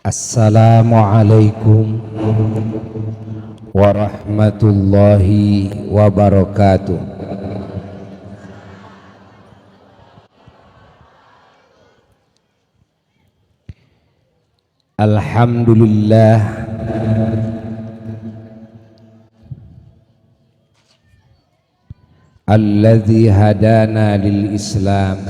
Assalamualaikum warahmatullahi wabarakatuh. Alhamdulillah alladzi hadana lil Islam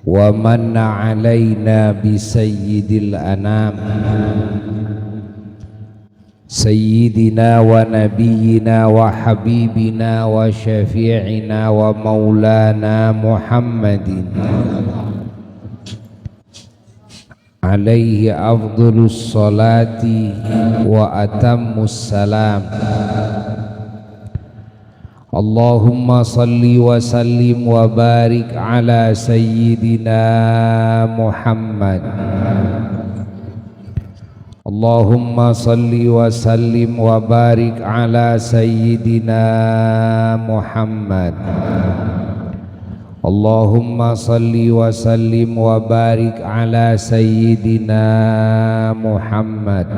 wa manna alaina bi sayyidil anam sayyidina wa nabiyyina wa habibina wa syafi'ina wa maulana Muhammadin alaihi afdhalus salati wa atammus salam. Allahumma salli wa sallim wa barik ala sayyidina Muhammad. Allahumma salli wa sallim wa barik ala sayyidina Muhammad. Allahumma salli wa sallim wa barik ala sayyidina Muhammad.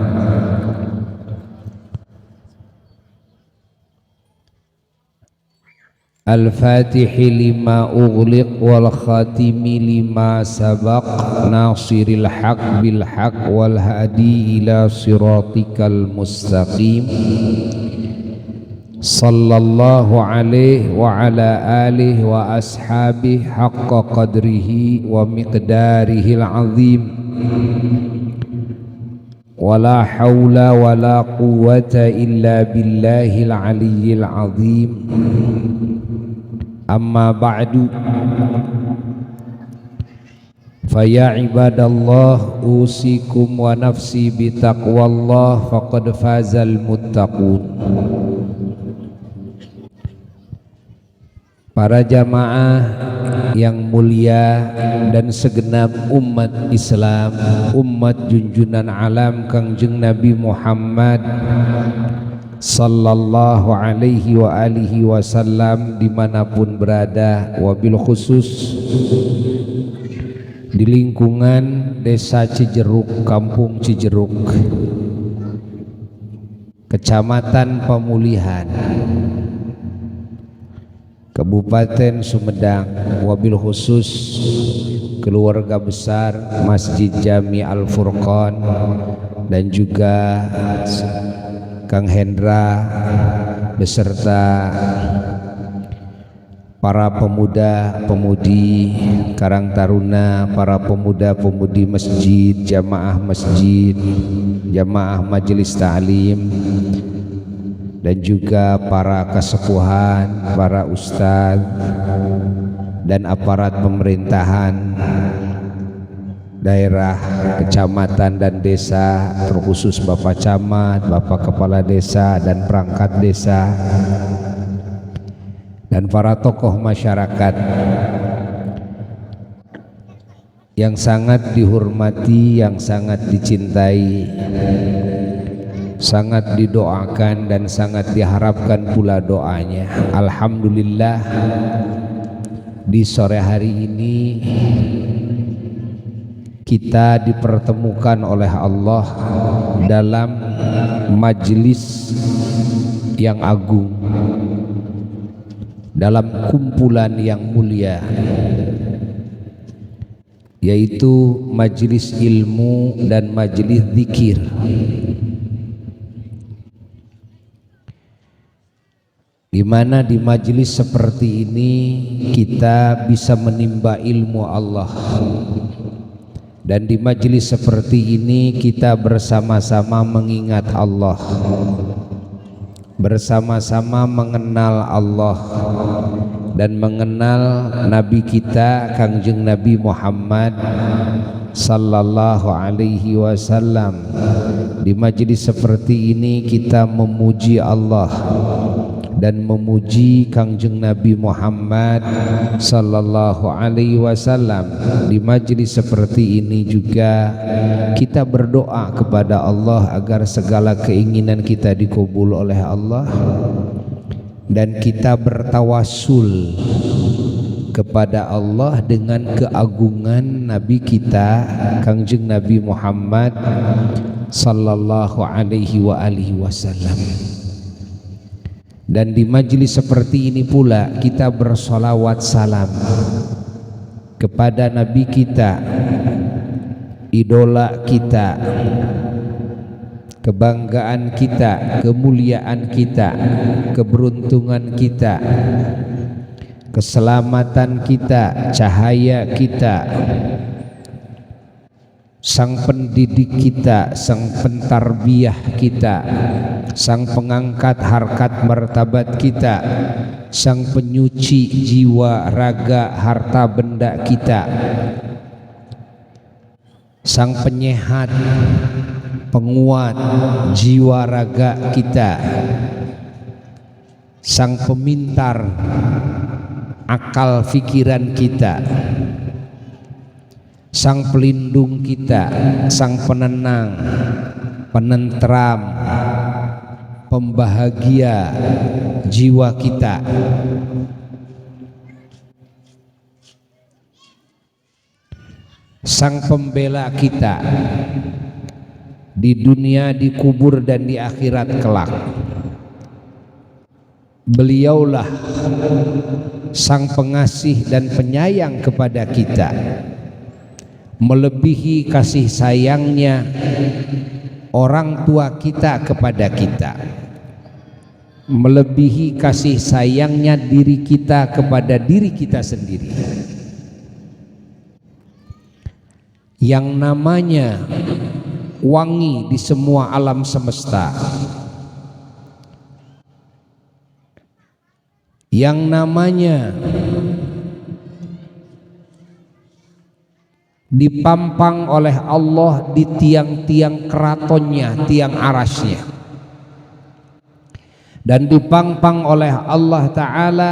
Al-Fatihi lima ughliq wal khatimi lima sabaq nasiril haq bil haq wal hadi ila siratikal mustaqim. Sallallahu alaihi wa ala alihi wa ashabihi haqqa qadrihi wa miqdarihil azim. Wala hawla wala quwwata illa billahil aliyyil azim. Amma ba'du, faya ibadallah usikum wa nafsi bitaqwallah faqad fazal muttaqun. Para jamaah yang mulia dan segenap umat Islam, umat junjunan alam Kangjeng Nabi Muhammad sallallahu alaihi wa alihi wasallam dimanapun berada, wabil khusus di lingkungan desa Cijeruk, kampung Cijeruk, kecamatan Pemulihan, Kabupaten Sumedang, wabil khusus keluarga besar Masjid Jami Al-Furqan dan juga Kang Hendra beserta para pemuda-pemudi Karang Taruna, para pemuda-pemudi masjid, jamaah masjid, jamaah majelis ta'lim, dan juga para kesepuhan, para ustadz dan aparat pemerintahan daerah, kecamatan dan desa, terkhusus Bapak Camat, Bapak Kepala Desa dan perangkat desa, dan para tokoh masyarakat yang sangat dihormati, yang sangat dicintai, sangat didoakan dan sangat diharapkan pula doanya. Alhamdulillah, di sore hari ini kita dipertemukan oleh Allah dalam majelis yang agung, dalam kumpulan yang mulia, yaitu majelis ilmu dan majelis zikir. Di mana di majelis seperti ini kita bisa menimba ilmu Allah. Dan di majelis seperti ini kita bersama-sama mengingat Allah, bersama-sama mengenal Allah dan mengenal Nabi kita Kangjeng Nabi Muhammad sallallahu alaihi wasallam. Di majelis seperti ini kita memuji Allah dan memuji Kangjeng Nabi Muhammad sallallahu alaihi wasallam. Di majelis seperti ini juga kita berdoa kepada Allah agar segala keinginan kita dikabul oleh Allah, dan kita bertawassul kepada Allah dengan keagungan Nabi kita Kangjeng Nabi Muhammad sallallahu alaihi wasallam. Dan di majelis seperti ini pula kita bersolawat salam kepada Nabi kita, idola kita, kebanggaan kita, kemuliaan kita, keberuntungan kita, keselamatan kita, cahaya kita, sang pendidik kita, sang pentarbiyah kita, sang pengangkat harkat martabat kita, sang penyuci jiwa raga harta benda kita, sang penyehat penguat jiwa raga kita, sang pemintar akal pikiran kita, sang pelindung kita, sang penenang, penentram, pembahagia jiwa kita, sang pembela kita di dunia, di kubur dan di akhirat kelak. Beliaulah sang pengasih dan penyayang kepada kita, melebihi kasih sayangnya orang tua kita kepada kita, melebihi kasih sayangnya diri kita kepada diri kita sendiri. Yang namanya wangi di semua alam semesta, yang namanya dipampang oleh Allah di tiang-tiang keratonnya, tiang arasnya, dan dipampang oleh Allah Ta'ala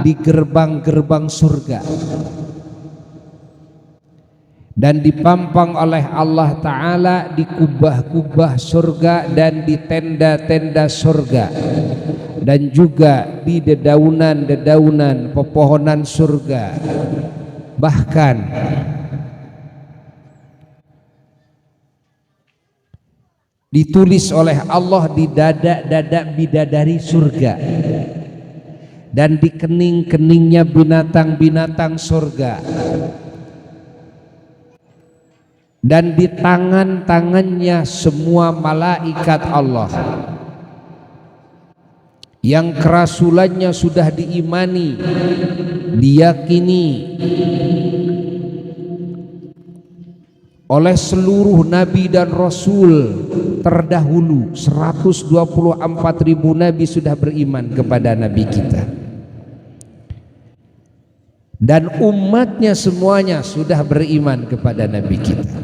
di gerbang-gerbang surga, dan dipampang oleh Allah Ta'ala di kubah-kubah surga dan di tenda-tenda surga, dan juga di dedaunan-dedaunan pepohonan surga. Bahkan ditulis oleh Allah di dada-dada bidadari surga, dan di kening-keningnya binatang-binatang surga, dan di tangan-tangannya semua malaikat Allah yang kerasulannya sudah diimani, diyakini oleh seluruh nabi dan rasul terdahulu. 124.000 nabi sudah beriman kepada nabi kita, dan umatnya semuanya sudah beriman kepada nabi kita,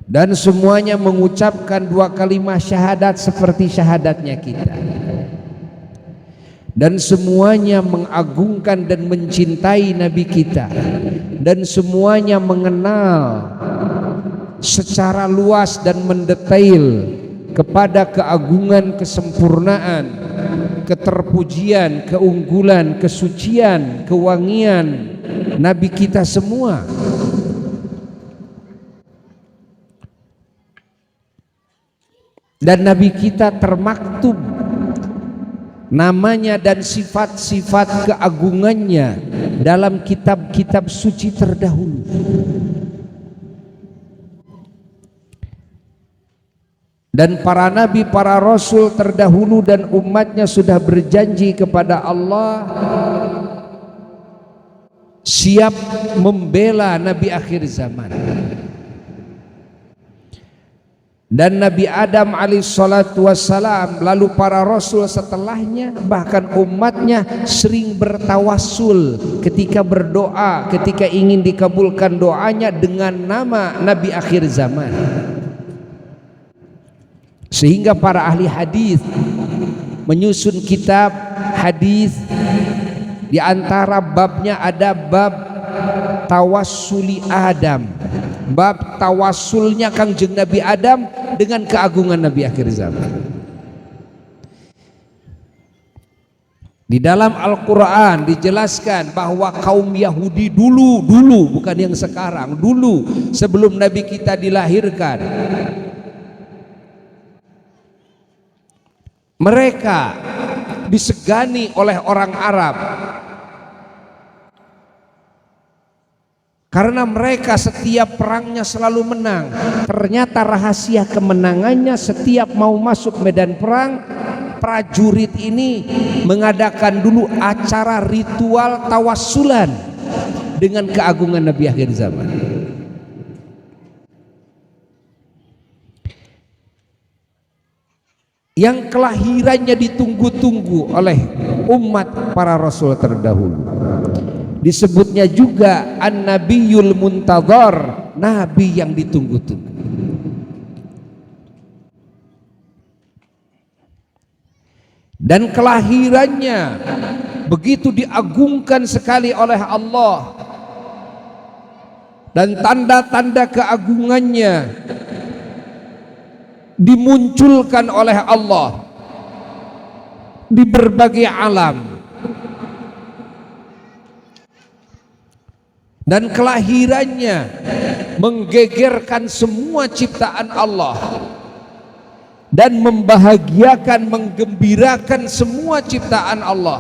dan semuanya mengucapkan 2 kalimat syahadat seperti syahadatnya kita, dan semuanya mengagungkan dan mencintai nabi kita, dan semuanya mengenal secara luas dan mendetail kepada keagungan, kesempurnaan, keterpujian, keunggulan, kesucian, kewangian nabi kita semua. Dan nabi kita termaktub namanya dan sifat-sifat keagungannya dalam kitab-kitab suci terdahulu. Dan para nabi, para rasul terdahulu dan umatnya sudah berjanji kepada Allah siap membela nabi akhir zaman. Dan Nabi Adam alaihissalatu wassalam, lalu para rasul setelahnya, bahkan umatnya sering bertawassul ketika berdoa, ketika ingin dikabulkan doanya dengan nama Nabi akhir zaman. Sehingga para ahli hadis menyusun kitab hadis, di antara babnya ada bab tawassuli Adam, bab tawassulnya Kangjeng Nabi Adam dengan keagungan Nabi akhir zaman. Di dalam Al-Quran dijelaskan bahwa kaum Yahudi dulu bukan yang sekarang, dulu sebelum Nabi kita dilahirkan, mereka disegani oleh orang Arab karena mereka setiap perangnya selalu menang. Ternyata rahasia kemenangannya, setiap mau masuk medan perang, prajurit ini mengadakan dulu acara ritual tawassulan dengan keagungan Nabi akhir zaman. Yang kelahirannya ditunggu-tunggu oleh umat para rasul terdahulu. Disebutnya juga An-Nabiyul Muntadhar, nabi yang ditunggu-tunggu. Dan kelahirannya begitu diagungkan sekali oleh Allah, dan tanda-tanda keagungannya dimunculkan oleh Allah di berbagai alam. Dan kelahirannya menggegerkan semua ciptaan Allah dan membahagiakan, menggembirakan semua ciptaan Allah.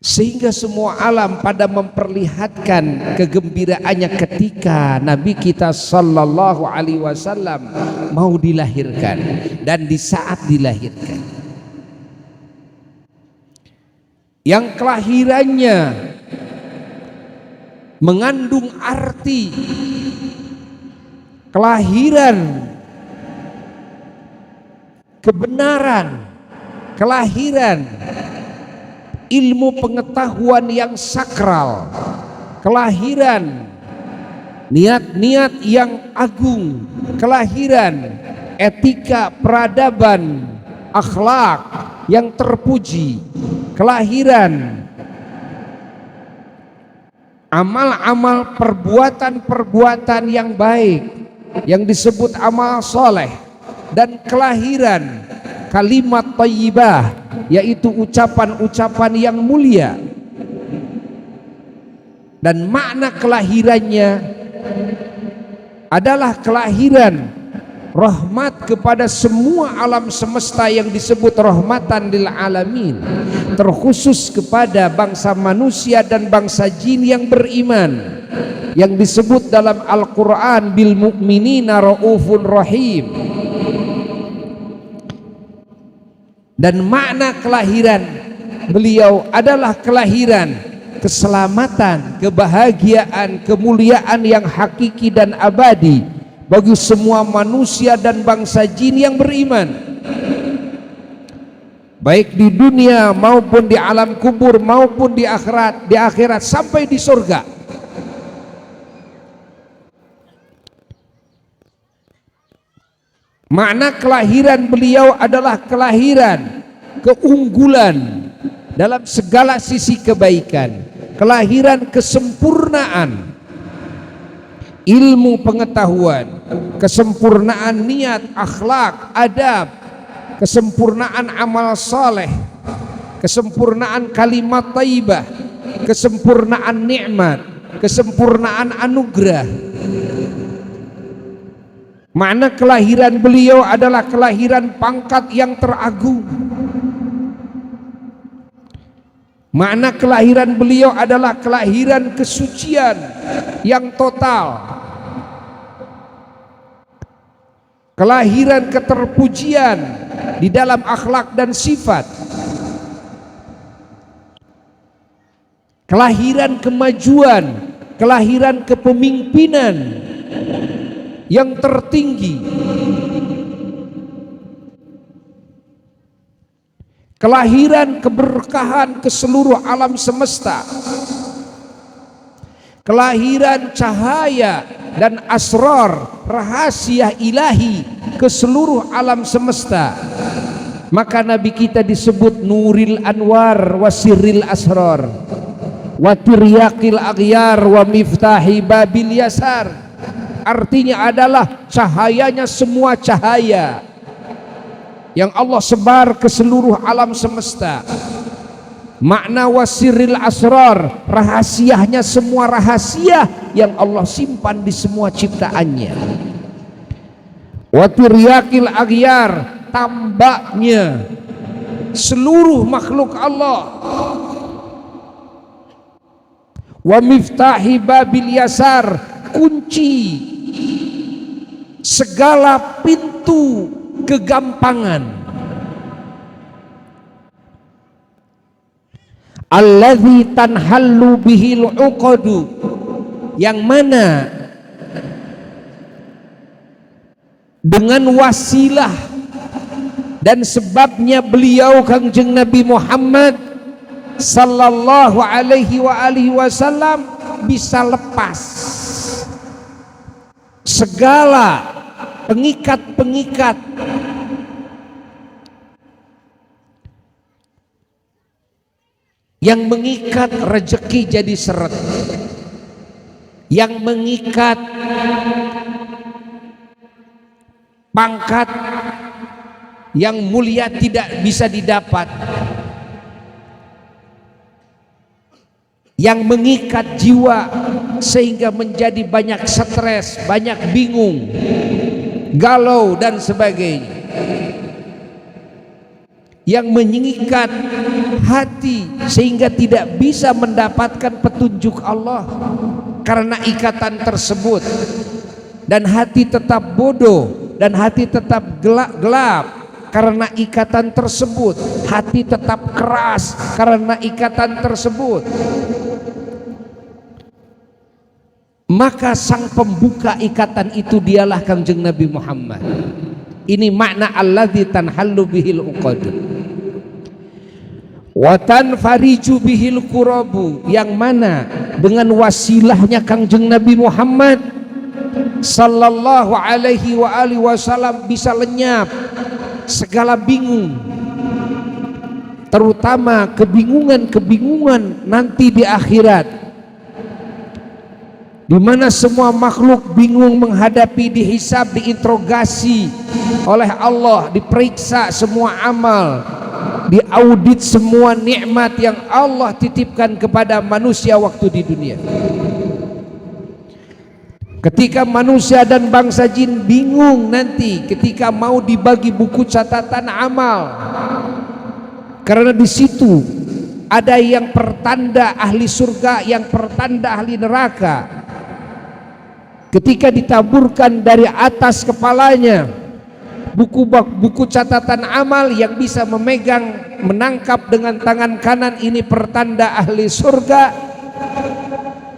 Sehingga semua alam pada memperlihatkan kegembiraannya ketika Nabi kita sallallahu alaihi wasallam mau dilahirkan dan di saat dilahirkan. Yang kelahirannya mengandung arti kelahiran kebenaran, kelahiran ilmu pengetahuan yang sakral, kelahiran niat-niat yang agung, kelahiran etika peradaban akhlak yang terpuji, kelahiran amal-amal perbuatan-perbuatan yang baik yang disebut amal soleh, dan kelahiran kalimat thayyibah, yaitu ucapan-ucapan yang mulia. Dan makna kelahirannya adalah kelahiran rahmat kepada semua alam semesta yang disebut rahmatan lil alamin, terkhusus kepada bangsa manusia dan bangsa jin yang beriman, yang disebut dalam Al-Quran bil mu'minina raufun rahim. Dan makna kelahiran beliau adalah kelahiran keselamatan, kebahagiaan, kemuliaan yang hakiki dan abadi bagi semua manusia dan bangsa jin yang beriman, baik di dunia maupun di alam kubur maupun di akhirat sampai di surga. Makna kelahiran beliau adalah kelahiran keunggulan dalam segala sisi kebaikan, kelahiran kesempurnaan ilmu pengetahuan, kesempurnaan niat, akhlak, adab, kesempurnaan amal saleh, kesempurnaan kalimat thayyibah, kesempurnaan nikmat, kesempurnaan anugerah. Makna kelahiran beliau adalah kelahiran pangkat yang teragung. Makna kelahiran beliau adalah kelahiran kesucian yang total, kelahiran keterpujian di dalam akhlak dan sifat, kelahiran kemajuan, kelahiran kepemimpinan yang tertinggi, kelahiran keberkahan ke seluruh alam semesta, kelahiran cahaya dan asrar rahasia ilahi ke seluruh alam semesta. Maka Nabi kita disebut Nuril Anwar wa Sirril Asrar wa Tiryaqil Aghyar wa Miftahi Babil Yasar. Artinya adalah cahayanya semua cahaya, yang Allah sebar ke seluruh alam semesta. Makna wasiril asrar, rahasianya semua rahasia yang Allah simpan di semua ciptaannya. Watiryakil aghyar, tambaknya seluruh makhluk Allah. Wa miftahi babil yasar, kunci segala pintu kegampangan. Alladzi tanhallu bihil uqadu, yang mana dengan wasilah dan sebabnya beliau Kangjeng Nabi Muhammad sallallahu alaihi wasallam bisa lepas segala pengikat-pengikat yang mengikat rezeki jadi seret, yang mengikat pangkat yang mulia tidak bisa didapat, yang mengikat jiwa sehingga menjadi banyak stres, banyak bingung, galau dan sebagainya, yang mengikat hati sehingga tidak bisa mendapatkan petunjuk Allah karena ikatan tersebut, dan hati tetap bodoh dan hati tetap gelap karena ikatan tersebut, hati tetap keras karena ikatan tersebut. Maka sang pembuka ikatan itu dialah Kangjeng Nabi Muhammad. Ini makna alladzi tanhallu bihil uqad wa tanfariju bihil kurabu, yang mana dengan wasilahnya Kangjeng Nabi Muhammad sallallahu alaihi wasallam bisa lenyap segala bingung, terutama kebingungan nanti di akhirat, di mana semua makhluk bingung menghadapi, dihisab, diinterogasi oleh Allah, diperiksa semua amal, diaudit semua nikmat yang Allah titipkan kepada manusia waktu di dunia. Ketika manusia dan bangsa jin bingung nanti ketika mau dibagi buku catatan amal, karena di situ ada yang pertanda ahli surga, yang pertanda ahli neraka. Ketika ditaburkan dari atas kepalanya buku catatan amal, yang bisa memegang, menangkap dengan tangan kanan ini pertanda ahli surga,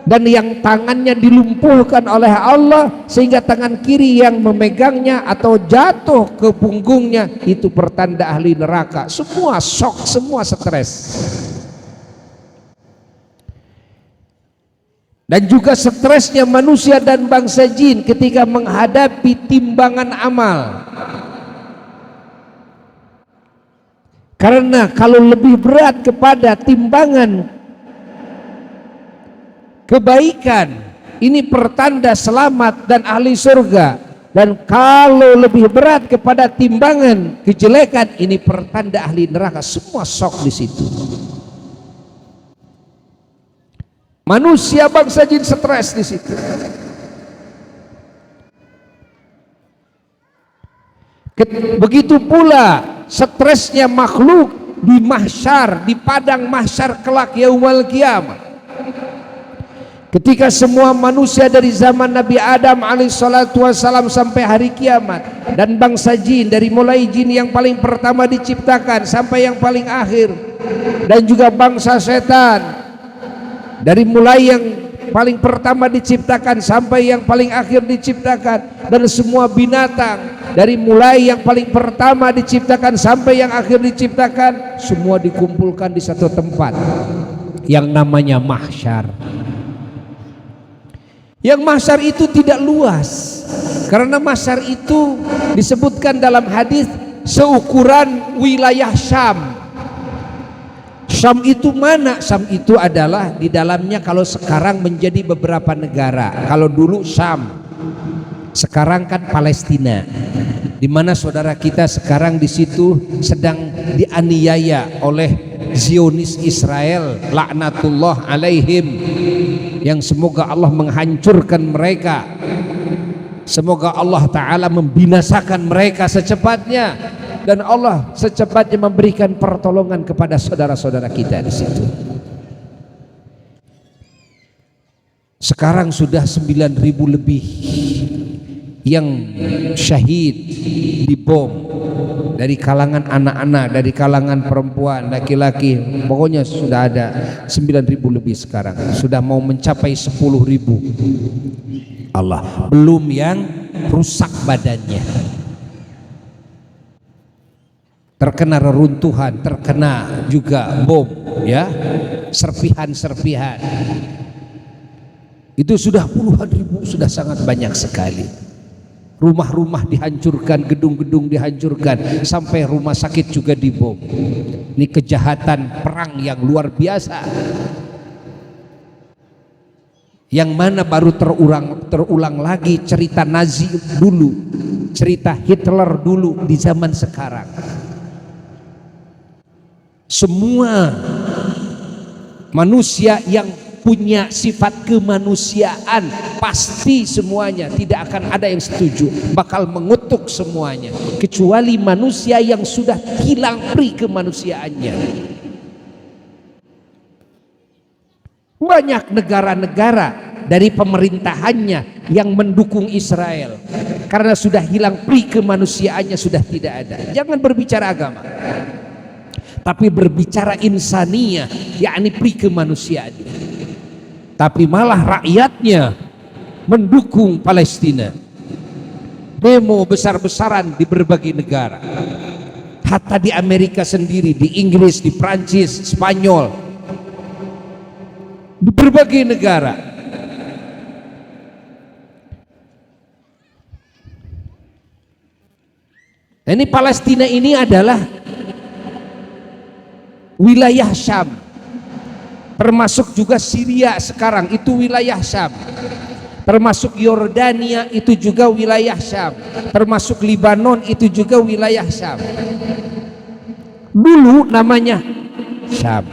dan yang tangannya dilumpuhkan oleh Allah sehingga tangan kiri yang memegangnya atau jatuh ke punggungnya itu pertanda ahli neraka. Semua shock, semua stres. Dan juga stresnya manusia dan bangsa jin ketika menghadapi timbangan amal. Karena kalau lebih berat kepada timbangan kebaikan, ini pertanda selamat dan ahli surga, dan kalau lebih berat kepada timbangan kejelekan, ini pertanda ahli neraka. Semua shock di situ. Manusia bangsa jin stres di situ. Begitu pula stresnya makhluk di mahsyar, di padang mahsyar kelak yaumul qiyamah. Ketika semua manusia dari zaman Nabi Adam alaihissalatu wassalam sampai hari kiamat, dan bangsa jin dari mulai jin yang paling pertama diciptakan sampai yang paling akhir, dan juga bangsa setan dari mulai yang paling pertama diciptakan sampai yang paling akhir diciptakan, dan semua binatang dari mulai yang paling pertama diciptakan sampai yang akhir diciptakan, semua dikumpulkan di satu tempat yang namanya mahsyar. Yang mahsyar itu tidak luas, karena mahsyar itu disebutkan dalam hadis seukuran wilayah Syam. Syam itu mana? Syam itu adalah di dalamnya, kalau sekarang menjadi beberapa negara. Kalau dulu Syam, sekarang kan Palestina. di mana saudara kita sekarang di situ sedang dianiaya oleh Zionis Israel, laknatullah alaihim, yang semoga Allah menghancurkan mereka, semoga Allah Ta'ala membinasakan mereka secepatnya, dan Allah secepatnya memberikan pertolongan kepada saudara-saudara kita di situ. Sekarang sudah 9.000 lebih yang syahid di bom, dari kalangan anak-anak, dari kalangan perempuan, laki-laki, pokoknya sudah ada 9.000 lebih sekarang, sudah mau mencapai 10.000. Allah, belum yang rusak badannya, terkena reruntuhan, terkena juga bom, ya, serpihan-serpihan. Itu sudah puluhan ribu, sudah sangat banyak sekali. Rumah-rumah dihancurkan, gedung-gedung dihancurkan, sampai rumah sakit juga dibom. Ini kejahatan perang yang luar biasa, yang mana baru terulang lagi cerita Nazi dulu, cerita Hitler dulu di zaman sekarang. Semua manusia yang punya sifat kemanusiaan pasti semuanya tidak akan ada yang setuju, bakal mengutuk semuanya, kecuali manusia yang sudah hilang peri kemanusiaannya. Banyak negara-negara dari pemerintahannya yang mendukung Israel karena sudah hilang peri kemanusiaannya, sudah tidak ada. Jangan berbicara agama, tapi berbicara insaniyah, yakni peri kemanusiaan. Tapi malah rakyatnya mendukung Palestina, demo besar-besaran di berbagai negara, hatta di Amerika sendiri, di Inggris, di Prancis, Spanyol, di berbagai negara. Ini Palestina ini adalah wilayah Syam, termasuk juga Syria sekarang itu wilayah Syam, termasuk Yordania itu juga wilayah Syam, termasuk Libanon itu juga wilayah Syam. Dulu namanya Syam.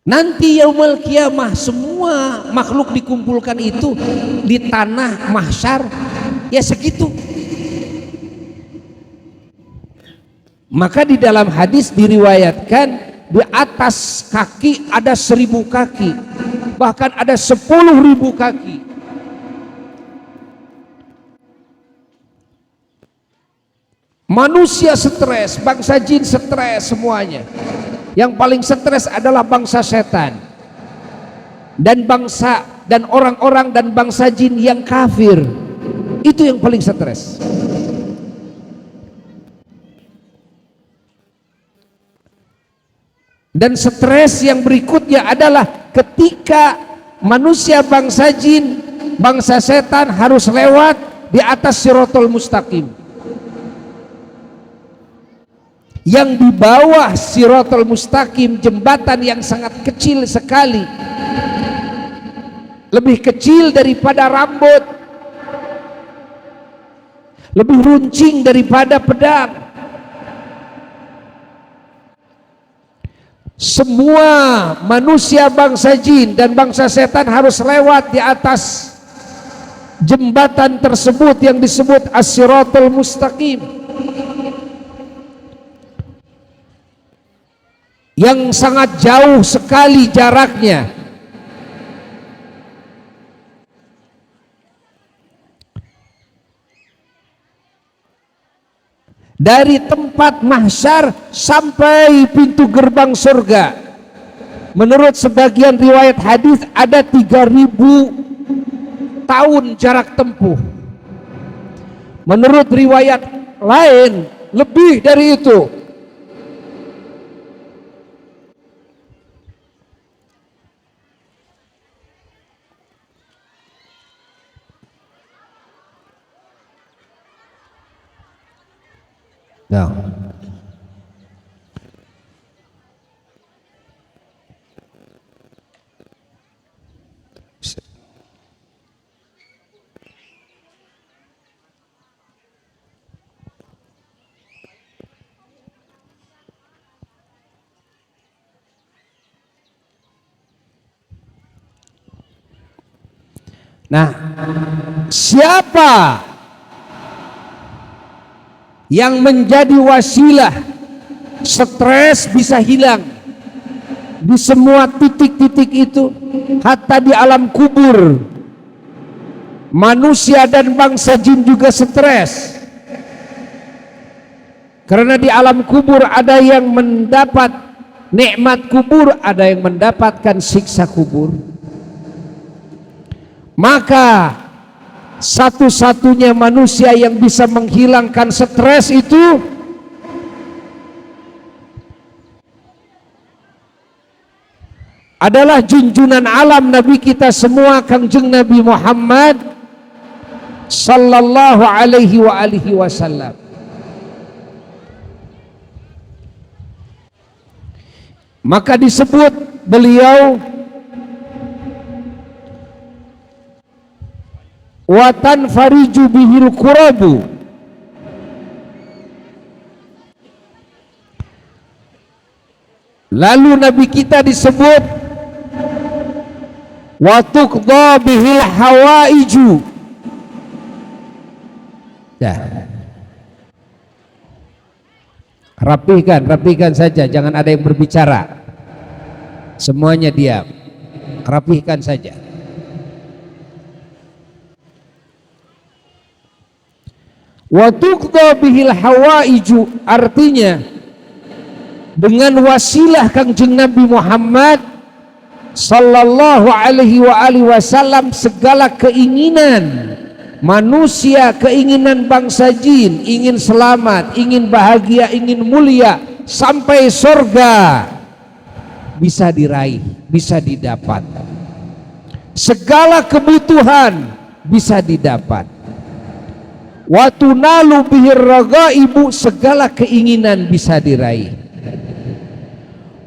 Nanti yaumul kiamah semua makhluk dikumpulkan itu di tanah mahsyar, ya segitu. Maka di dalam hadis diriwayatkan di atas kaki ada 1.000 kaki, bahkan ada 10.000 kaki. Manusia stres, bangsa jin stres semuanya. Yang paling stres adalah bangsa setan dan orang-orang dan bangsa jin yang kafir. Itu yang paling stres. Dan stres yang berikutnya adalah ketika manusia bangsa jin, bangsa setan harus lewat di atas Shirathul Mustaqim. Yang di bawah Shirathul Mustaqim, jembatan yang sangat kecil sekali, lebih kecil daripada rambut, lebih runcing daripada pedang. Semua manusia bangsa jin dan bangsa setan harus lewat di atas jembatan tersebut yang disebut As-Shirathul Mustaqim, yang sangat jauh sekali jaraknya. Dari tempat mahsyar sampai pintu gerbang surga, menurut sebagian riwayat hadis ada 3.000 tahun jarak tempuh. Menurut riwayat lain lebih dari itu. Nah, Nah, siapa yang menjadi wasilah stres bisa hilang di semua titik-titik itu, hatta di alam kubur manusia dan bangsa jin juga stres, karena di alam kubur ada yang mendapat nikmat kubur, ada yang mendapatkan siksa kubur. Maka satu-satunya manusia yang bisa menghilangkan stres itu adalah junjunan alam Nabi kita semua, Kangjeng Nabi Muhammad sallallahu alaihi wa alihi wasallam. Maka disebut beliau watan fariju bihil kurabu, lalu Nabi kita disebut watuqdha bihil hawaiju. Ya, rapihkan saja, jangan ada yang berbicara, semuanya diam, rapihkan saja. Wa tuqdha bihil hawaiju, artinya dengan wasilah Kangjeng Nabi Muhammad sallallahu alaihi wa alihi wasallam segala keinginan manusia, keinginan bangsa jin, ingin selamat, ingin bahagia, ingin mulia sampai surga bisa diraih, bisa didapat. Segala kebutuhan bisa didapat. Wa tunalu bihir ragaibu, segala keinginan bisa diraih.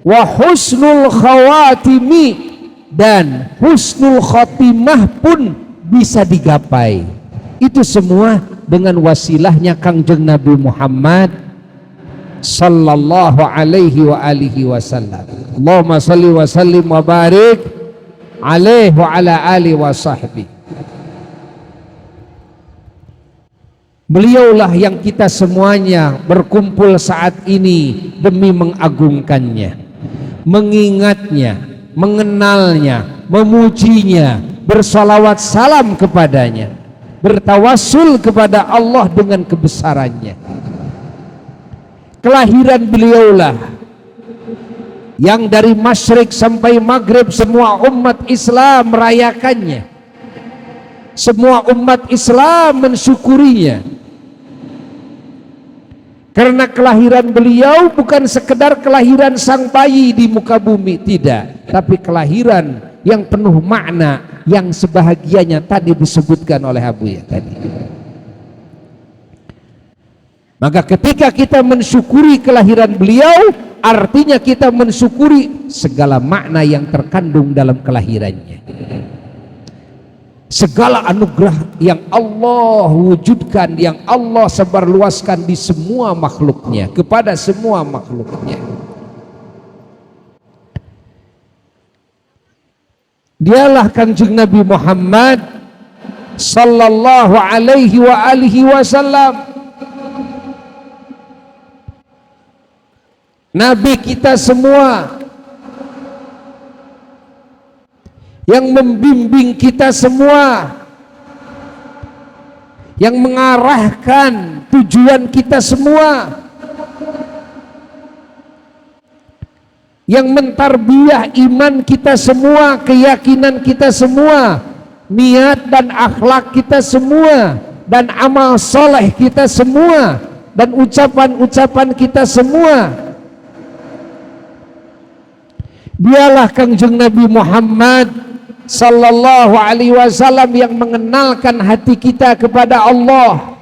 Wa husnul khawatimi, dan husnul khotimah pun bisa digapai. Itu semua dengan wasilahnya Kangjeng Nabi Muhammad sallallahu alaihi wa alihi wasallam. Allahumma salli wa sallim wa barik alaihi wa ala alihi wa sahbihi. Beliaulah yang kita semuanya berkumpul saat ini demi mengagungkannya, mengingatnya, mengenalnya, memujinya, bersalawat salam kepadanya, bertawassul kepada Allah dengan kebesarannya. Kelahiran beliaulah yang dari masyrik sampai maghrib semua umat Islam merayakannya, semua umat Islam mensyukurinya. Karena kelahiran beliau bukan sekedar kelahiran sang bayi di muka bumi, tidak, tapi kelahiran yang penuh makna, yang sebahagianya tadi disebutkan oleh Abu ya tadi. Maka ketika kita mensyukuri kelahiran beliau, artinya kita mensyukuri segala makna yang terkandung dalam kelahirannya, segala anugerah yang Allah wujudkan, yang Allah sebarluaskan di semua makhluknya, kepada semua makhluknya. Dialah Kangjeng Nabi Muhammad sallallahu alaihi wa alihi wasallam, Nabi kita semua, yang membimbing kita semua, yang mengarahkan tujuan kita semua, yang mentarbiyah iman kita semua, keyakinan kita semua, niat dan akhlak kita semua, dan amal soleh kita semua, dan ucapan-ucapan kita semua. Dialah Kangjeng Nabi Muhammad sallallahu alaihi wasallam yang mengenalkan hati kita kepada Allah,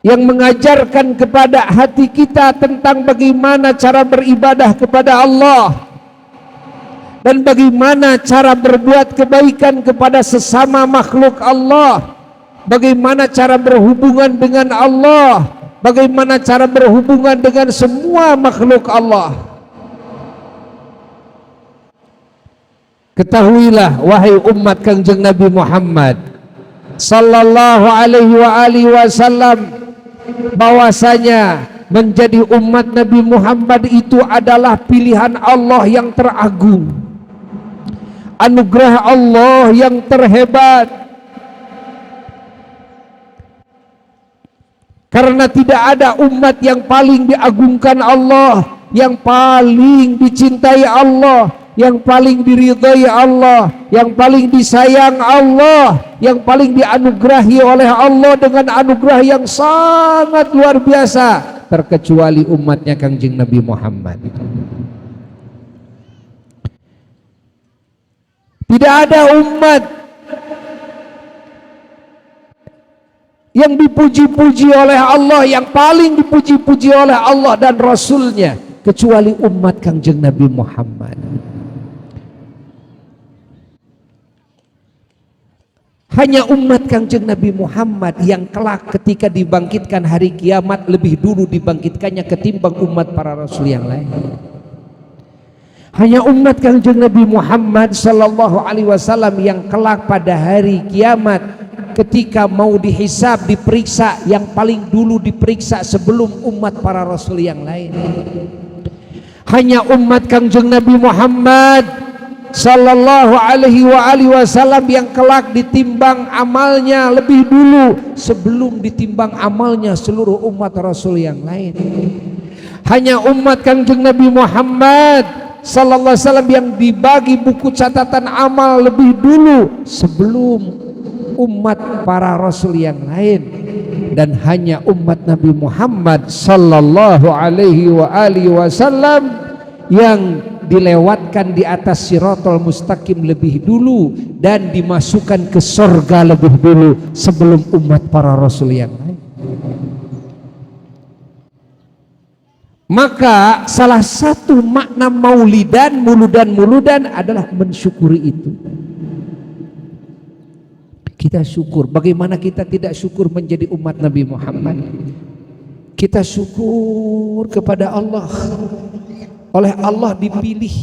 yang mengajarkan kepada hati kita tentang bagaimana cara beribadah kepada Allah dan bagaimana cara berbuat kebaikan kepada sesama makhluk Allah, bagaimana cara berhubungan dengan Allah, bagaimana cara berhubungan dengan semua makhluk Allah. Ketahuilah wahai umat Kangjeng Nabi Muhammad sallallahu alaihi wasallam, bahwasanya menjadi umat Nabi Muhammad itu adalah pilihan Allah yang teragung, anugerah Allah yang terhebat. Karena tidak ada umat yang paling diagungkan Allah, yang paling dicintai Allah, yang paling diridhai Allah, yang paling disayang Allah, yang paling dianugerahi oleh Allah dengan anugerah yang sangat luar biasa, terkecuali umatnya Kangjeng Nabi Muhammad. Tidak ada umat yang dipuji-puji oleh Allah, yang paling dipuji-puji oleh Allah dan Rasulnya, kecuali umat Kangjeng Nabi Muhammad. Hanya umat Kangjeng Nabi Muhammad yang kelak ketika dibangkitkan hari kiamat lebih dulu dibangkitkannya ketimbang umat para rasul yang lain. Hanya umat Kangjeng Nabi Muhammad sallallahu alaihi wasallam yang kelak pada hari kiamat ketika mau dihisab, diperiksa, yang paling dulu diperiksa sebelum umat para rasul yang lain. Hanya umat Kangjeng Nabi Muhammad sallallahu alaihi wasallam yang kelak ditimbang amalnya lebih dulu sebelum ditimbang amalnya seluruh umat rasul yang lain. Hanya umat Kangjeng Nabi Muhammad sallallahu alaihi wasallam yang dibagi buku catatan amal lebih dulu sebelum umat para rasul yang lain. Dan hanya umat Nabi Muhammad sallallahu alaihi wasallam yang dilewatkan di atas Shiratal Mustaqim lebih dulu dan dimasukkan ke surga lebih dulu sebelum umat para rasul yang lain. Maka salah satu makna maulidan, muludan adalah mensyukuri itu. Kita syukur. Bagaimana kita tidak syukur menjadi umat Nabi Muhammad? Kita syukur kepada Allah. Oleh Allah dipilih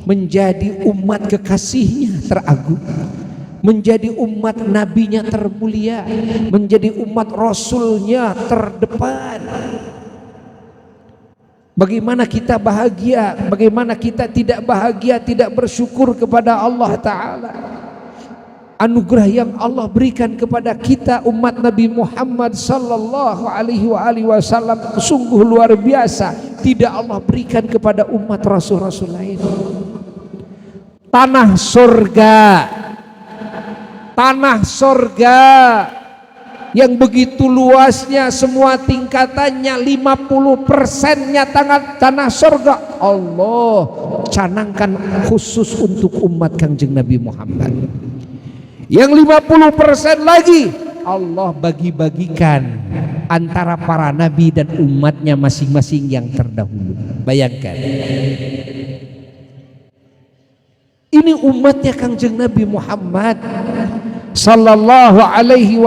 menjadi umat kekasihnya teragung, menjadi umat nabinya termulia, menjadi umat rasulnya terdepan. Bagaimana kita bahagia, bagaimana kita tidak bahagia, tidak bersyukur kepada Allah Ta'ala. Anugerah yang Allah berikan kepada kita umat Nabi Muhammad sallallahu alaihi wasallam sungguh luar biasa. Tidak Allah berikan kepada umat rasul-rasul lain. Tanah surga yang begitu luasnya, semua tingkatannya, 50%-nya tanah surga Allah canangkan khusus untuk umat Kangjeng Nabi Muhammad. Yang 50% lagi Allah bagi-bagikan antara para nabi dan umatnya masing-masing yang terdahulu. Bayangkan, ini umatnya Kangjeng Nabi Muhammad sallallahu alaihi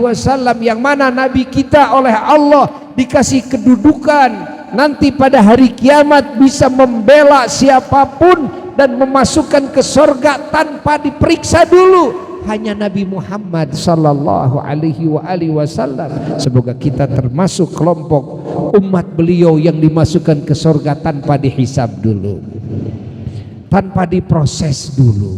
wasallam, yang mana nabi kita oleh Allah dikasih kedudukan nanti pada hari kiamat bisa membela siapapun dan memasukkan ke surga tanpa diperiksa dulu. Hanya Nabi Muhammad sallallahu alaihi wasallam. Semoga kita termasuk kelompok umat beliau yang dimasukkan ke surga tanpa dihisab dulu, tanpa diproses dulu.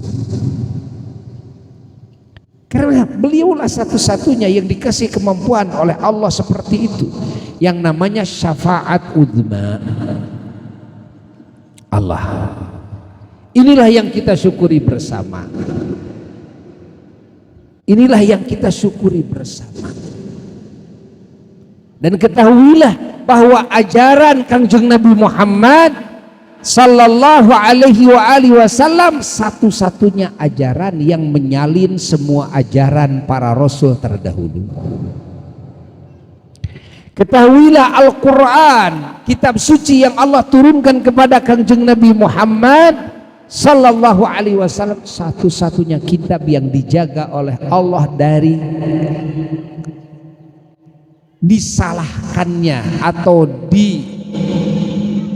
Karena beliaulah satu-satunya yang dikasih kemampuan oleh Allah seperti itu, yang namanya syafaat uzma. Allah. Inilah yang kita syukuri bersama. Inilah yang kita syukuri bersama. Dan ketahuilah bahwa ajaran Kangjeng Nabi Muhammad sallallahu alaihi wasallam satu-satunya ajaran yang menyalin semua ajaran para rasul terdahulu. Ketahuilah Al-Quran, kitab suci yang Allah turunkan kepada Kangjeng Nabi Muhammad sallallahu alaihi wasallam, satu-satunya kitab yang dijaga oleh Allah dari disalahkannya atau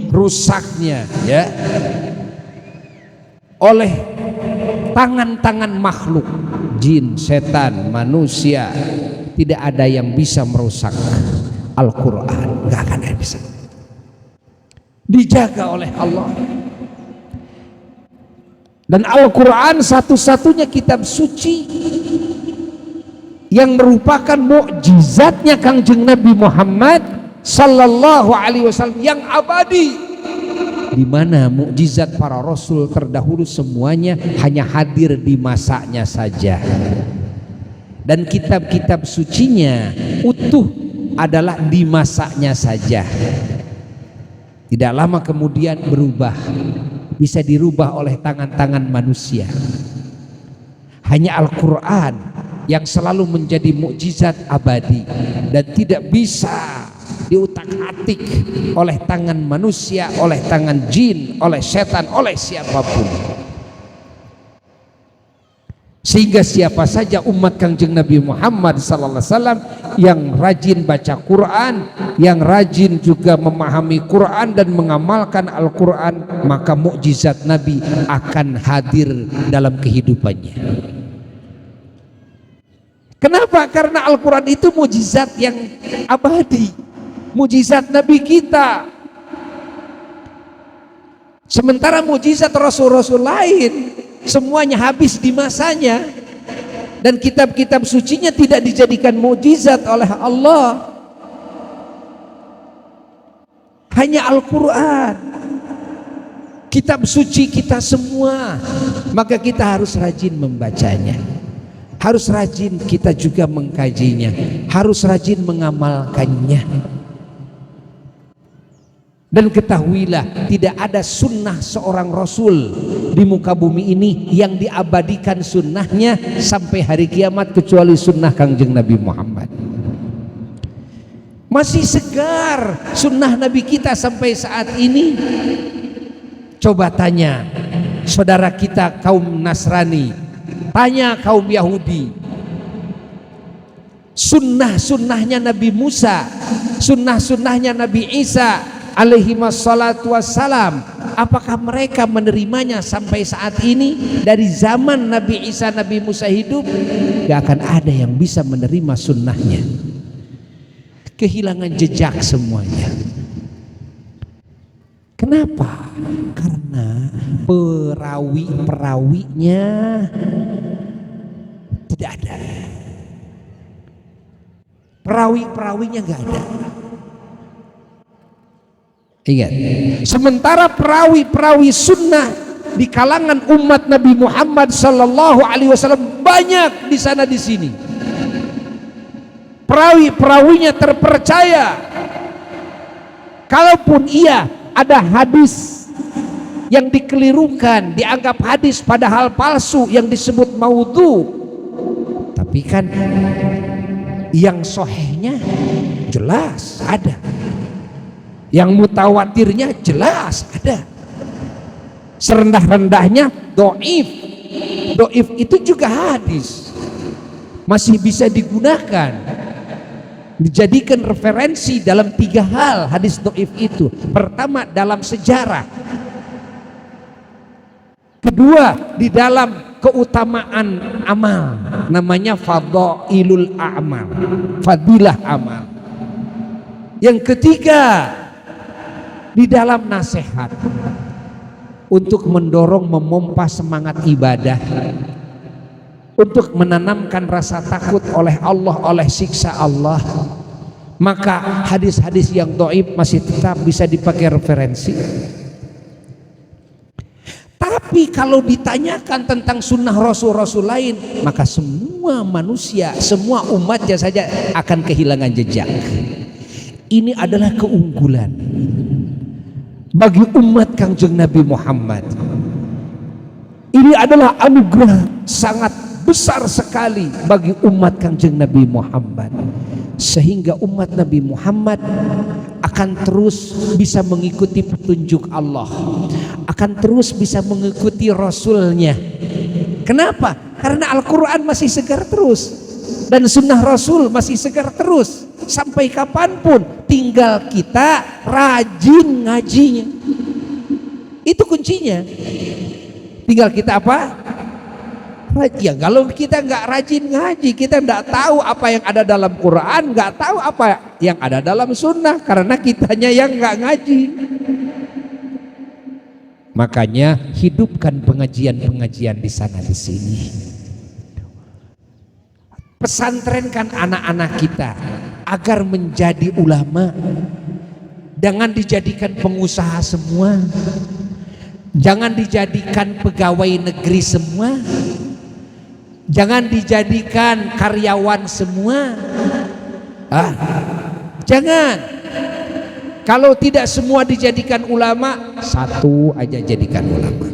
dirusaknya, ya, oleh tangan-tangan makhluk, jin, setan, manusia, tidak ada yang bisa merusak Al-Quran, gak akan ada bisa. Dijaga oleh Allah. Dan Al-Quran satu-satunya kitab suci yang merupakan mukjizatnya Kangjeng Nabi Muhammad sallallahu alaihi wasallam yang abadi, di mana mukjizat para rasul terdahulu semuanya hanya hadir di masanya saja, dan kitab-kitab sucinya utuh adalah di masanya saja. Tidak lama kemudian berubah, bisa dirubah oleh tangan-tangan manusia. Hanya Al-Quran yang selalu menjadi mukjizat abadi dan tidak bisa diutak-atik oleh tangan manusia, oleh tangan jin, oleh setan, oleh siapapun. Sehingga siapa saja umat Kangjeng Nabi Muhammad sallallahu alaihi wasallam yang rajin baca Quran, yang rajin juga memahami Quran dan mengamalkan Al-Quran, maka mukjizat Nabi akan hadir dalam kehidupannya. Kenapa? Karena Al-Quran itu mukjizat yang abadi, mukjizat Nabi kita. Sementara mukjizat Rasul-Rasul lain semuanya habis di masanya, dan kitab-kitab sucinya tidak dijadikan mukjizat oleh Allah. Hanya Al-Quran, kitab suci kita semua. Maka kita harus rajin membacanya, harus rajin kita juga mengkajinya, harus rajin mengamalkannya. Dan ketahuilah, tidak ada sunnah seorang rasul di muka bumi ini yang diabadikan sunnahnya sampai hari kiamat kecuali sunnah Kangjeng Nabi Muhammad. Masih segar sunnah Nabi kita sampai saat ini. Coba tanya saudara kita kaum Nasrani, tanya kaum Yahudi, sunnah-sunnahnya Nabi Musa, sunnah-sunnahnya Nabi Isa alaihi wassalatu wassalam, apakah mereka menerimanya sampai saat ini? Dari zaman Nabi Isa, Nabi Musa hidup, gak akan ada yang bisa menerima sunnahnya. Kehilangan jejak semuanya. Kenapa? Karena perawi-perawinya tidak ada, perawi-perawinya gak ada. Ingat, sementara perawi-perawi sunnah di kalangan umat Nabi Muhammad sallallahu alaihi wasallam banyak di sana di sini. Perawi-perawinya terpercaya. Kalaupun ia ada hadis yang dikelirukan, dianggap hadis padahal palsu, yang disebut maudhu, tapi kan yang sahihnya jelas ada, yang mutawatirnya jelas ada, serendah-rendahnya doif. Doif itu juga hadis, masih bisa digunakan, dijadikan referensi dalam 3 hal hadis doif itu. Pertama, dalam sejarah. Kedua, di dalam keutamaan amal, namanya fadhailul a'mal, fadilah amal. Yang ketiga, di dalam nasihat untuk mendorong, memompa semangat ibadah, untuk menanamkan rasa takut oleh Allah, oleh siksa Allah. Maka hadis-hadis yang dhaif masih tetap bisa dipakai referensi. Tapi kalau ditanyakan tentang sunnah Rasul-Rasul lain, maka semua manusia, semua umatnya saja akan kehilangan jejak. Ini adalah keunggulan bagi umat Kangjeng Nabi Muhammad. Ini adalah anugerah sangat besar sekali bagi umat Kangjeng Nabi Muhammad, sehingga umat Nabi Muhammad akan terus bisa mengikuti petunjuk Allah, akan terus bisa mengikuti Rasulnya. Kenapa? Karena Al-Quran masih segar terus dan sunnah Rasul masih segar terus sampai kapanpun. Tinggal kita rajin ngajinya, itu kuncinya. Tinggal kita apa? Ya kalau kita nggak rajin ngaji, kita nggak tahu apa yang ada dalam Quran, nggak tahu apa yang ada dalam sunnah, karena kitanya yang nggak ngaji. Makanya hidupkan pengajian-pengajian di sana di sini. Pesantrenkan anak-anak kita agar menjadi ulama. Jangan dijadikan pengusaha semua. Jangan dijadikan pegawai negeri semua. Jangan dijadikan karyawan semua. Jangan. Kalau tidak semua dijadikan ulama, satu aja jadikan ulama.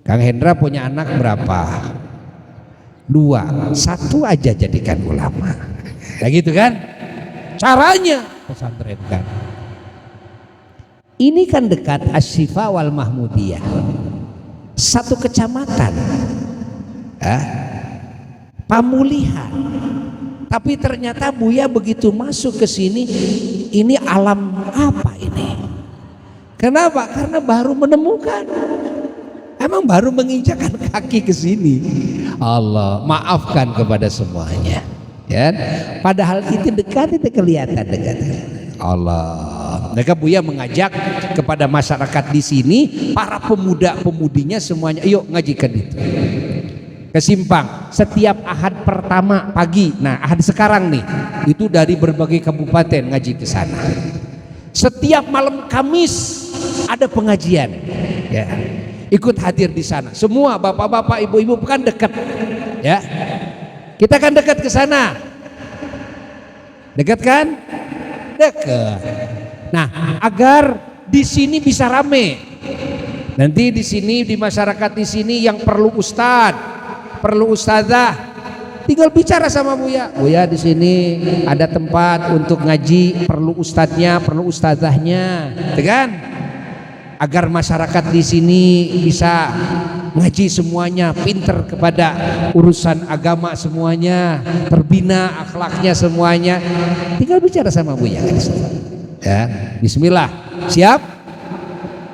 Kang Hendra punya anak berapa? 2, 1 aja jadikan ulama. Ya gitu kan? Caranya pesantrenkan. Ini kan dekat Asy-Syifa wal Mahmudiyah, 1 kecamatan, Pamulihan. Tapi ternyata Buya begitu masuk ke sini, ini alam apa ini? Kenapa? Karena baru menemukan. Emang baru menginjakkan kaki ke sini. Allah maafkan kepada semuanya. Ya, padahal itu dekat, itu kelihatan dekat. Allah. Maka Buya mengajak kepada masyarakat di sini, para pemuda-pemudinya semuanya, yuk ngajikan itu. Ke Simpang setiap Ahad pertama pagi. Nah, Ahad sekarang nih, itu dari berbagai kabupaten ngaji ke sana. Setiap malam Kamis ada pengajian. Ya. Ikut hadir di sana. Semua bapak-bapak, ibu-ibu kan dekat. Ya. Kita kan dekat ke sana. Dekat kan? Dekat. Nah, agar di sini bisa rame. Nanti di sini, di masyarakat di sini yang perlu ustadz, perlu ustazah, tinggal bicara sama Buya. Buya di sini ada tempat untuk ngaji, perlu ustadznya, perlu ustazahnya, gitu kan? Agar masyarakat di sini bisa ngaji semuanya, pinter kepada urusan agama semuanya, terbina akhlaknya semuanya. Tinggal bicara sama Buya. Ya, bismillah. Siap?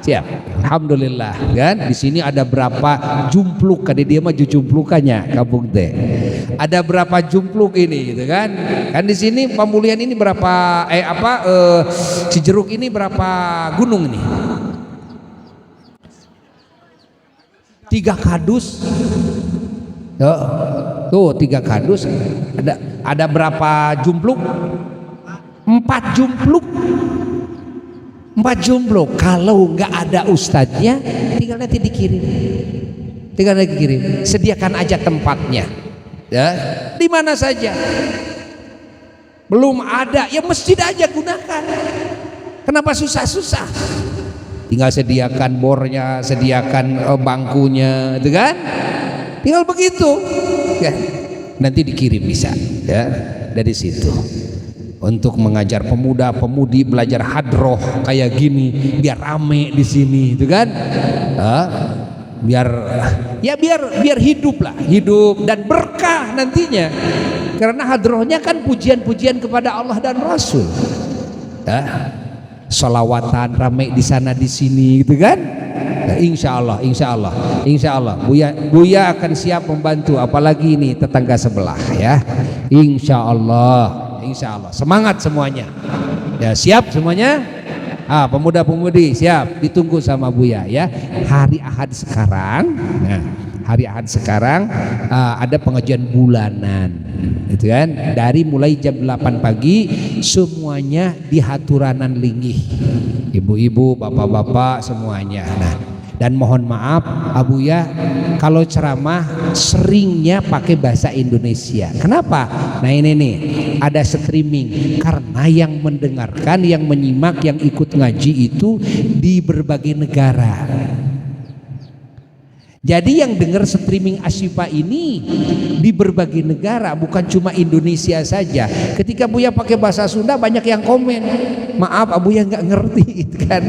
Siap. Alhamdulillah kan. Di sini ada berapa jumpluk, kan dia mah jumplukannya kampung teh. Ada berapa jumpluk ini gitu kan? Kan di sini Pamulihan ini berapa Cijeruk ini berapa gunung ini? 3 kadus. Tuh 3 kadus. Ada berapa jumpluk? 4 jumpluk. 4 jumpluk. Kalau nggak ada ustadznya, tinggal nanti dikirim. Tinggal nanti dikirim. Sediakan aja tempatnya. Ya, di mana saja. Belum ada, ya masjid aja gunakan. Kenapa susah-susah? Tinggal sediakan bornya, sediakan bangkunya, itu kan? Tinggal begitu. Ya, nanti dikirim bisa. Ya, dari situ. Untuk mengajar pemuda-pemudi belajar hadroh kayak gini, biar rame di sini, itu kan? Biar hidup lah, hidup dan berkah nantinya. Karena hadrohnya kan pujian-pujian kepada Allah dan Rasul. Sholawatan rame di sana di sini, gitu kan? Nah, insya Allah, Buya akan siap membantu, apalagi ini tetangga sebelah ya. Insya Allah, semangat semuanya. Ya, siap semuanya? Pemuda-pemudi siap, ditunggu sama Buya ya. Hari Ahad sekarang, nah, hari Ahad sekarang ada pengajian bulanan, gitu kan? Dari mulai jam 8 pagi semuanya di Haturanan Linggih. Ibu-ibu, bapak-bapak semuanya. Nah, dan mohon maaf Buya kalau ceramah seringnya pakai bahasa Indonesia. Kenapa? Nah ini nih, ada streaming, karena yang mendengarkan, yang menyimak, yang ikut ngaji itu di berbagai negara. Jadi yang dengar streaming Asy-Syifa ini di berbagai negara, bukan cuma Indonesia saja. Ketika Buya pakai bahasa Sunda, banyak yang komen, maaf Buya nggak ngerti, gitu kan?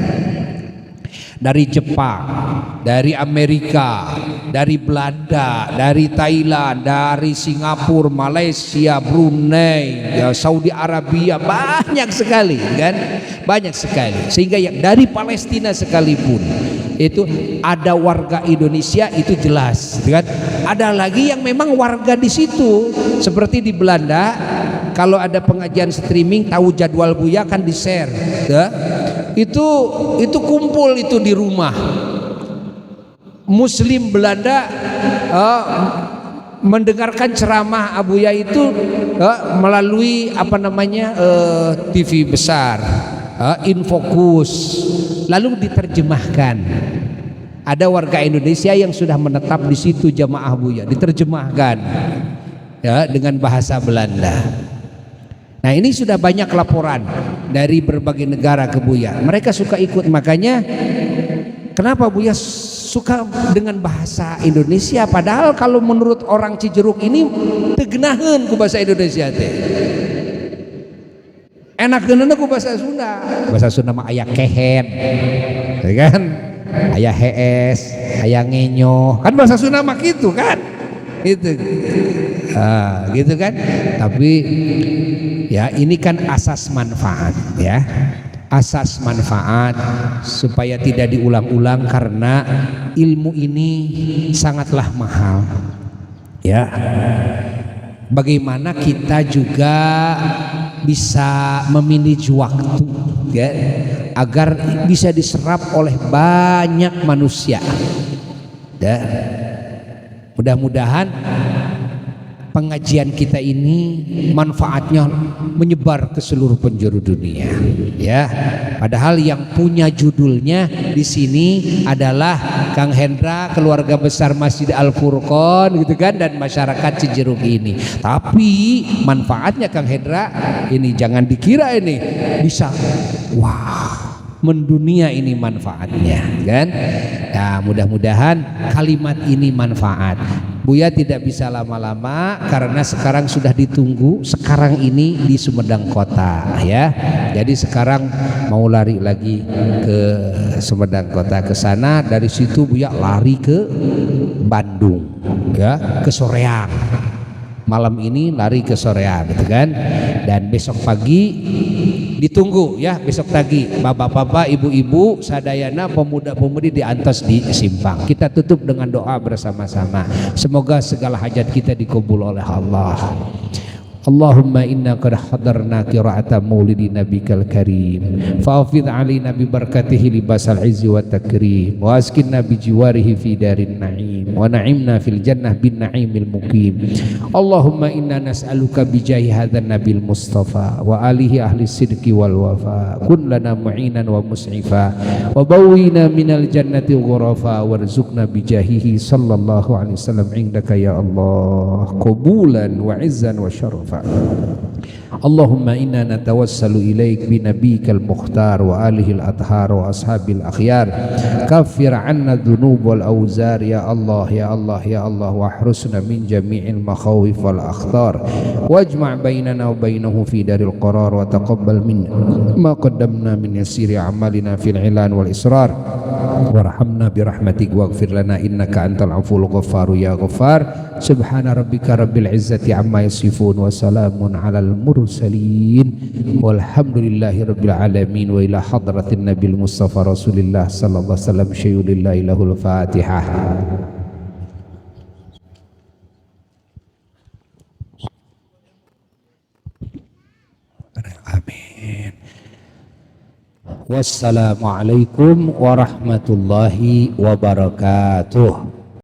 Dari Jepang, dari Amerika, dari Belanda, dari Thailand, dari Singapura, Malaysia, Brunei, ya, Saudi Arabia, banyak sekali kan, banyak sekali. Sehingga yang dari Palestina sekalipun Itu ada warga Indonesia itu jelas, kan? Ada lagi yang memang warga di situ, seperti di Belanda. Kalau ada pengajian streaming, tahu jadwal Buya kan di-share, ya. Itu kumpul itu di rumah. Muslim Belanda mendengarkan ceramah Abuya itu melalui TV besar, Infokus, lalu diterjemahkan. Ada warga Indonesia yang sudah menetap di situ jamaah Buya, diterjemahkan ya dengan bahasa Belanda. Nah, ini sudah banyak laporan dari berbagai negara ke Buya. Mereka suka ikut, makanya kenapa Buya suka dengan bahasa Indonesia, padahal kalau menurut orang Cijeruk ini tegenaheun ku bahasa Indonesia teh. Enakeun ku bahasa Sunda. Bahasa Sunda mah aya kehen. Ya kan? Aya hees, aya ngenyo. Kan bahasa Sunda mah gitu kan? Gitu. Gitu kan? Tapi ya ini kan asas manfaat ya. Asas manfaat supaya tidak diulang-ulang, karena ilmu ini sangatlah mahal ya. Bagaimana kita juga bisa memanage waktu ya, agar bisa diserap oleh banyak manusia ya. Mudah-mudahan pengajian kita ini manfaatnya menyebar ke seluruh penjuru dunia ya. Padahal yang punya judulnya di sini adalah Kang Hendra, keluarga besar Masjid Al Furqon gitu kan, dan masyarakat Cijeruk ini. Tapi manfaatnya Kang Hendra ini jangan dikira ini bisa wah mendunia ini manfaatnya kan. Nah, mudah-mudahan kalimat ini manfaat. Buya tidak bisa lama-lama karena sekarang sudah ditunggu sekarang ini di Sumedang Kota ya. Jadi sekarang mau lari lagi ke Sumedang Kota ke sana, dari situ Buya lari ke Bandung ya, ke Soreang. Malam ini lari ke Soreang gitu kan. Dan besok pagi ditunggu ya, besok pagi bapak-bapak, ibu-ibu, sadayana, pemuda-pemudi diantos di Simpang. Kita tutup dengan doa bersama-sama. Semoga segala hajat kita dikabul oleh Allah. Allahumma inna qad hadarna qira'ata maulidi nabikal karim fa'afidh alina bi barakatihi libasal izzi wa takrim wa askinna bi jiwarihi fi darin na'im wa na'imna fil jannah bin na'imil muqim. Allahumma inna nas'aluka bi jahi hadzal nabil mustafa wa alihi ahli sidqi wal wafa kun lana mu'inan wa mus'ifa wa bawwina minal jannati ghurafa warzuqna bi jahihi sallallahu alaihi wasallam indaka ya Allah qabulan wa izzan wa syarafa. Allahumma inna natawassalu ilaik bi nabiyikal mukhtar wa alihil athhar wa ashabil akhyar kaffir anna dhunub wal awzar ya Allah ya Allah ya Allah wa ahrusna min jami'il makhawif wal akhtar wajma' bainana wa bainahu fi daril qarar wa taqabbal minna ma qaddamna min yasiri amalina fil ilan wal israr warhamna bi rahmatik waghfir lana innaka antal aful ghaffaru ya ghaffar. Subhana rabbika rabbil izzati amma yasifun wa salamun alal mursalin walhamdulillahi rabbil alamin wa ila hadratin nabil mustafa rasulillah sallallahu alaihi wasallam syayulillahi lahul fatihah. Amin. Wassalamualaikum warahmatullahi wabarakatuh.